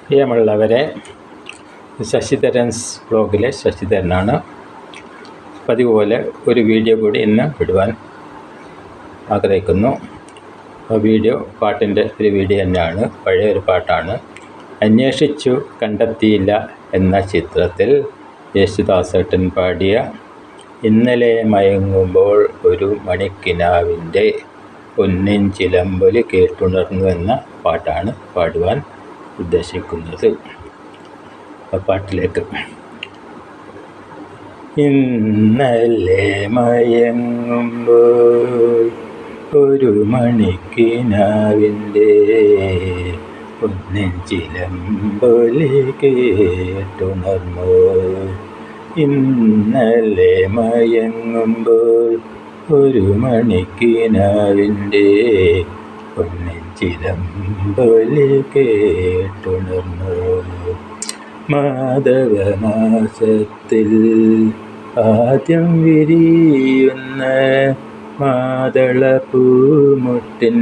പ്രിയമുള്ളവരെ, ശശിധരൻസ് ബ്ലോഗിലെ ശശിധരനാണ്. പതിവ് പോലെ ഒരു വീഡിയോ കൂടി ഇന്ന് വിടുവാൻ ആഗ്രഹിക്കുന്നു. വീഡിയോ പാട്ടിൻ്റെ ഒരു വീഡിയോ തന്നെയാണ്, പഴയൊരു പാട്ടാണ്. അന്വേഷിച്ചു കണ്ടെത്തിയില്ല എന്ന ചിത്രത്തിൽ യേശുദാസേട്ടൻ പാടിയ ഇന്നലെ മയങ്ങുമ്പോൾ ഒരു മണിക്കിനാവിൻ്റെ പൊന്നിൻ ചിലമ്പൊലി കേട്ടുണർന്നു എന്ന പാട്ടാണ് പാടുവാൻ ഉദ്ദേശിക്കുന്നത്. പാട്ടിലേക്ക്. ഇന്നലെ മയങ്ങുമ്പോൾ ഒരു മണിക്കിനാവിൻ്റെ പൊന്നിൻ ചിലമ്പൊലി കേട്ടുണർന്നു. ഇന്നലെ മയങ്ങുമ്പോൾ ഒരു മണിക്കിനാവിൻ്റെ പൊന്നിൻ ചിലമ്പൊലി കേട്ടുണർന്നു. മാധവമാസത്തിൽ ആദ്യം വിരിയുന്ന മാതളപ്പൂമുട്ടിൻ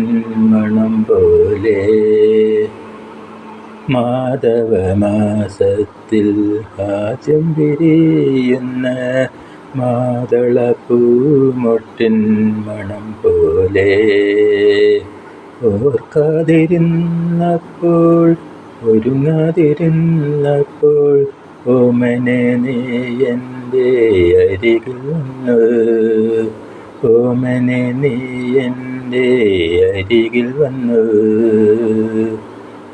മണം പോലെ, മാധവമാസത്തിൽ ആദ്യം വിരിയുന്ന മാതളപ്പൂമുട്ടിൻ മണം പോലെ, ഓർക്കാതിരുന്നപ്പോൾ ഒരുങ്ങാതിരുന്നപ്പോൾ ഓമനെ നീ എൻ്റെ അരികിൽ വന്നു. ഓമനെ നീ എൻ്റെ അരികിൽ വന്നു.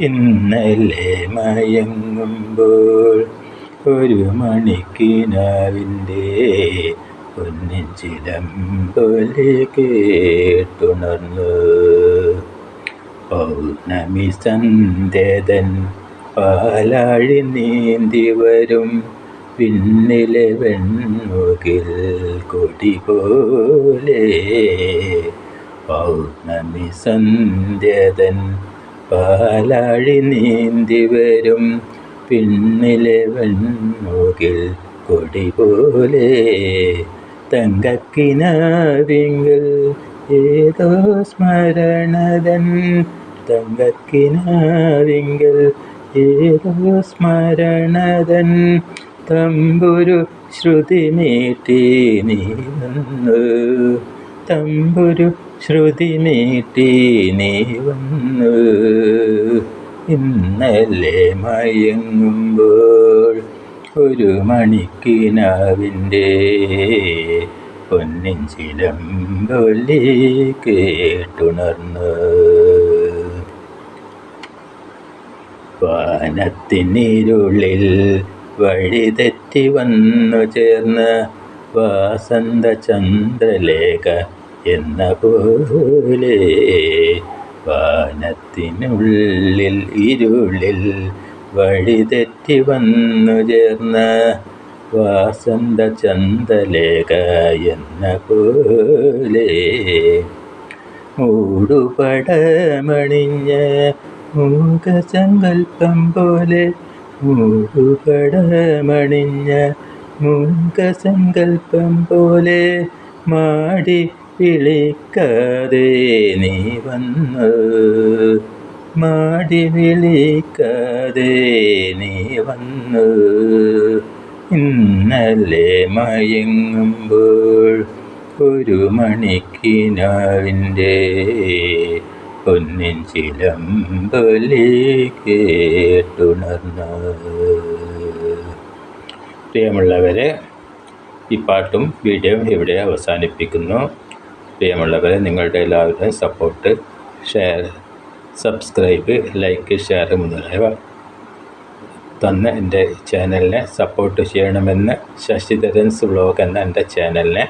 ഇന്നലെ മയങ്ങുമ്പോൾ ഒരു മണിക്കിനാവിൻ്റെ പൊന്നിൻ ചിലമ്പൊലി കേട്ടുണർന്നു. പൗർണമി സന്ധ്യതൻ പാലാഴി നീന്തി വരും പിന്നിലെ വെൺമുകിൽ കൊടി പോലെ, പൗർണമി സന്ധ്യതൻ പാലാഴി നീന്തി വരും പിന്നിലെ വെൺമുകിൽ കൊടി പോലെ, തങ്കക്കിനാവിങ്കൽ ഏതോ സ്മരണതൻ, തങ്കക്കിനാവിങ്കൽ ഏതോ സ്മരണതൻ തമ്പുരു ശ്രുതി മീട്ടി നീ വന്നു. തമ്പുരു ശ്രുതി മീട്ടി നീ വന്നു. ഇന്നലെ മയങ്ങുമ്പോൾ ഒരു മണിക്കിനാവിൻ്റെ പൊന്നിൻ ചിലമ്പൊലി കേട്ടുണർന്നു. വാനത്തിനിരുളിൽ വഴിതെറ്റി വന്നു ചേർന്ന വാസന്ത ചന്ദ്രലേഖ എന്ന പോലെ, വാനത്തിനുള്ളിൽ ഇരുളിൽ വഴിതെറ്റി വന്നു ചേർന്ന വാസന്ത ചന്ദ്രലേഖ എന്ന പോലെ, മൂടുപടമണിഞ്ഞ മൂകസങ്കൽപ്പം പോലെ, മൂടുപടമണിഞ്ഞ മൂകസങ്കൽപ്പം പോലെ മാടി വിളിക്കാതെ നീ വന്നു. മാടി വിളിക്കാതെ നീ വന്നു. ഇന്നലെ മയങ്ങുമ്പോൾ ഒരു മണിക്കിനാവിൻ്റെ പൊന്നിൻ ചിലമ്പൊലി കേട്ടുണർന്നു. പ്രിയമുള്ളവരെ, ഈ പാട്ടും വീഡിയോയും ഇവിടെ അവസാനിപ്പിക്കുന്നു. പ്രിയമുള്ളവരെ, നിങ്ങളുടെ എല്ലാവരുടെയും support, share, subscribe, like, share മുതലായവ തന്ന് എൻ്റെ ചാനലിനെ സപ്പോർട്ട് ചെയ്യണമെന്ന്, ശശിധരൻസ് വ്ലോഗ് എന്ന എൻ്റെ ചാനലിനെ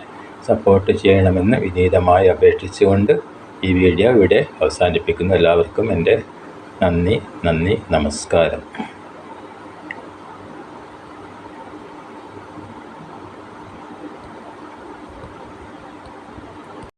സപ്പോർട്ട് ചെയ്യണമെന്ന് വിനീതമായി അപേക്ഷിച്ചുകൊണ്ട് ഈ വീഡിയോ ഇവിടെ അവസാനിപ്പിക്കുന്നു. എല്ലാവർക്കും എൻ്റെ നന്ദി, നമസ്കാരം.